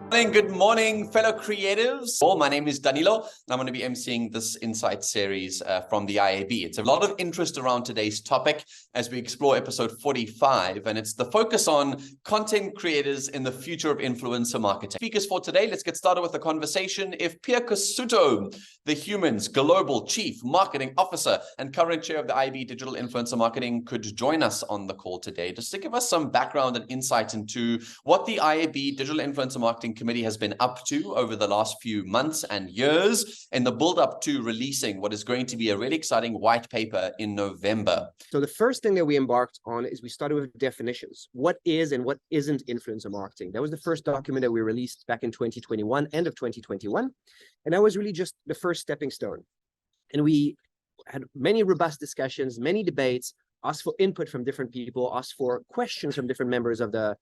Good morning, fellow creatives. Well, my name is Danilo, and I'm going to be emceeing this Insight series from the IAB. It's a lot of interest around today's topic as we explore episode 45, and it's the focus on content creators in the future of influencer marketing. Speakers for today, let's get started with the conversation. If Pierre Cassuto, the Humanz Global Chief Marketing Officer and current chair of the IAB Digital Influencer Marketing, could join us on the call today, just to give us some background and insight into what the IAB Digital Influencer Marketing Committee has been up to over the last few months and years in the build up to releasing what is going to be a really exciting white paper in November. So the first thing that we embarked on is we started with definitions. What is and what isn't influencer marketing? That was the first document that we released back in 2021, end of 2021. And that was really just the first stepping stone. And we had many robust discussions, many debates, asked for input from different people, asked for questions from different members of the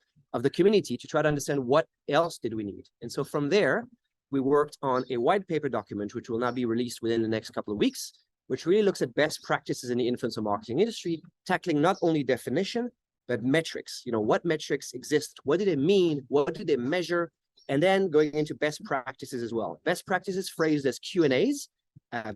community to try to understand what else did we need. And so from there, we worked on a white paper document, which will now be released within the next couple of weeks, which really looks at best practices in the influencer marketing industry, tackling not only definition, but metrics. You know, what metrics exist? What do they mean? What do they measure? And then going into best practices as well. Best practices phrased as Q&As,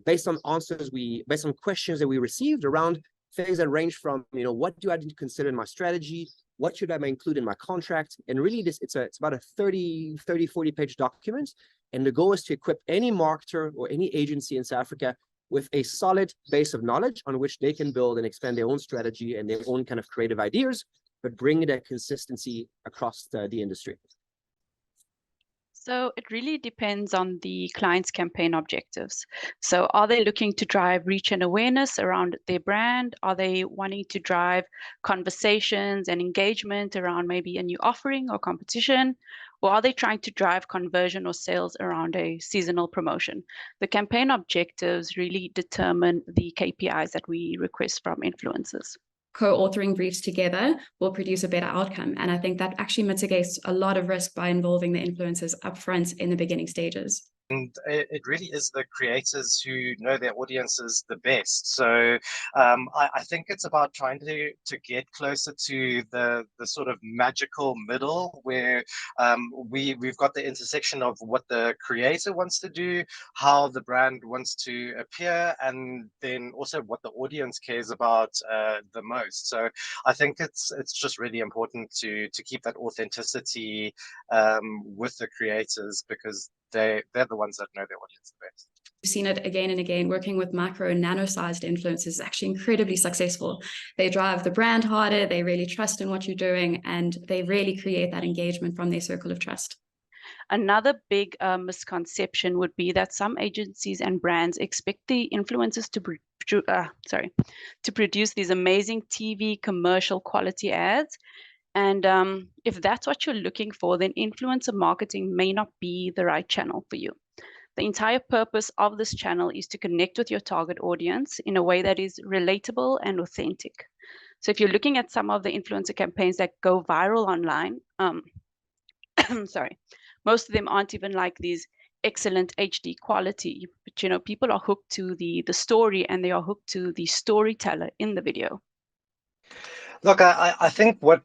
based on questions that we received around things that range from, you know, what do I need to consider in my strategy? What should I include in my contract? And really it's about a 40 page document. And the goal is to equip any marketer or any agency in South Africa with a solid base of knowledge on which they can build and expand their own strategy and their own kind of creative ideas, but bring that consistency across the industry. So it really depends on the client's campaign objectives. So are they looking to drive reach and awareness around their brand? Are they wanting to drive conversations and engagement around maybe a new offering or competition? Or are they trying to drive conversion or sales around a seasonal promotion? The campaign objectives really determine the KPIs that we request from influencers. Co-authoring briefs together will produce a better outcome. And I think that actually mitigates a lot of risk by involving the influencers upfront in the beginning stages. And it really is the creators who know their audiences the best. So I think it's about trying to get closer to the sort of magical middle where we've got the intersection of what the creator wants to do, how the brand wants to appear, and then also what the audience cares about the most. So I think it's just really important to keep that authenticity with the creators, because they're the ones that know their audience the best. We've seen it again and again. Working with micro and nano-sized influencers is actually incredibly successful. They drive the brand harder, they really trust in what you're doing, and they really create that engagement from their circle of trust. Another big misconception would be that some agencies and brands expect the influencers to produce these amazing TV commercial quality ads. And if that's what you're looking for, then influencer marketing may not be the right channel for you. The entire purpose of this channel is to connect with your target audience in a way that is relatable and authentic. So if you're looking at some of the influencer campaigns that go viral online, most of them aren't even like these excellent HD quality, but you know, people are hooked to the story, and they are hooked to the storyteller in the video. Look, I think what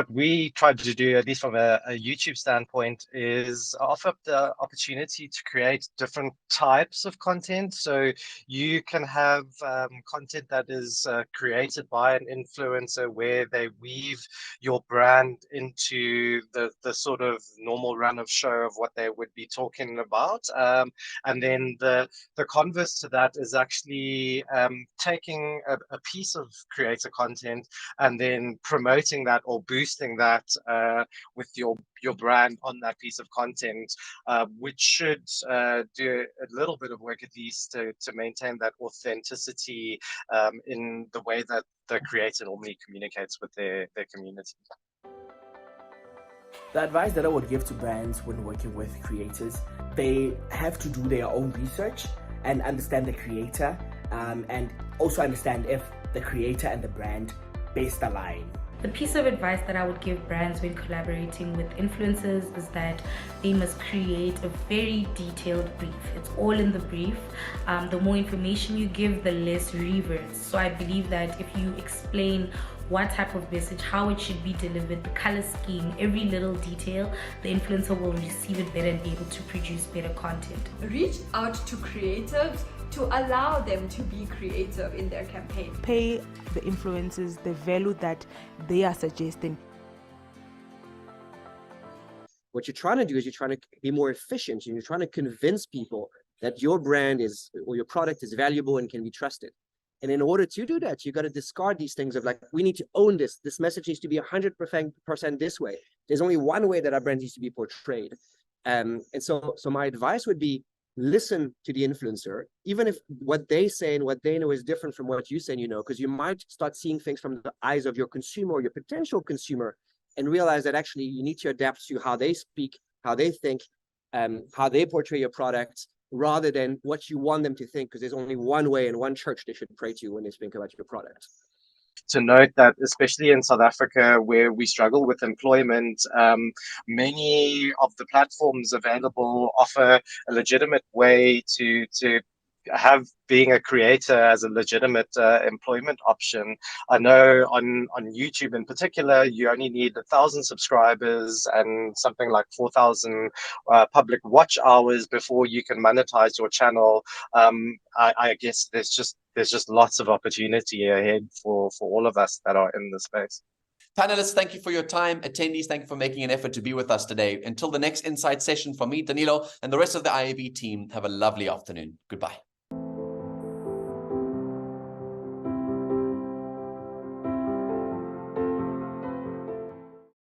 we tried to do, at least from a YouTube standpoint, is offer the opportunity to create different types of content. So you can have content that is created by an influencer where they weave your brand into the sort of normal run of show of what they would be talking about. And then the converse to that is actually taking a piece of creator content and then promoting that or boosting that with your brand on that piece of content, which should do a little bit of work at least to maintain that authenticity in the way that the creator normally communicates with their community. The advice that I would give to brands when working with creators, they have to do their own research and understand the creator, and also understand if the creator and the brand best align. The piece of advice that I would give brands when collaborating with influencers is that they must create a very detailed brief. It's all in the brief. The more information you give, the less reverse. So I believe that if you explain what type of message, how it should be delivered, the color scheme, every little detail, the influencer will receive it better and be able to produce better content. Reach out to creatives to allow them to be creative in their campaign. Pay the influencers the value that they are suggesting. What you're trying to do is you're trying to be more efficient, and you're trying to convince people that your brand is, or your product is valuable and can be trusted. And in order to do that, you got to discard these things of like, we need to own this. This message needs to be 100% this way. There's only one way that our brand needs to be portrayed. And so my advice would be, listen to the influencer, even if what they say and what they know is different from what you say and you know, because you might start seeing things from the eyes of your consumer or your potential consumer and realize that actually you need to adapt to how they speak, how they think, how they portray your product, rather than what you want them to think, because there's only one way and one church they should pray to when they think about your product. To note that, especially in South Africa, where we struggle with employment, many of the platforms available offer a legitimate way to have being a creator as a legitimate employment option. I know on YouTube in particular, you only need 1,000 subscribers and something like 4,000 public watch hours before you can monetize your channel. I guess there's just lots of opportunity ahead for all of us that are in the space. Panelists, thank you for your time. Attendees, thank you for making an effort to be with us today. Until the next Insight session from me, Danilo, and the rest of the IAB team, have a lovely afternoon. Goodbye.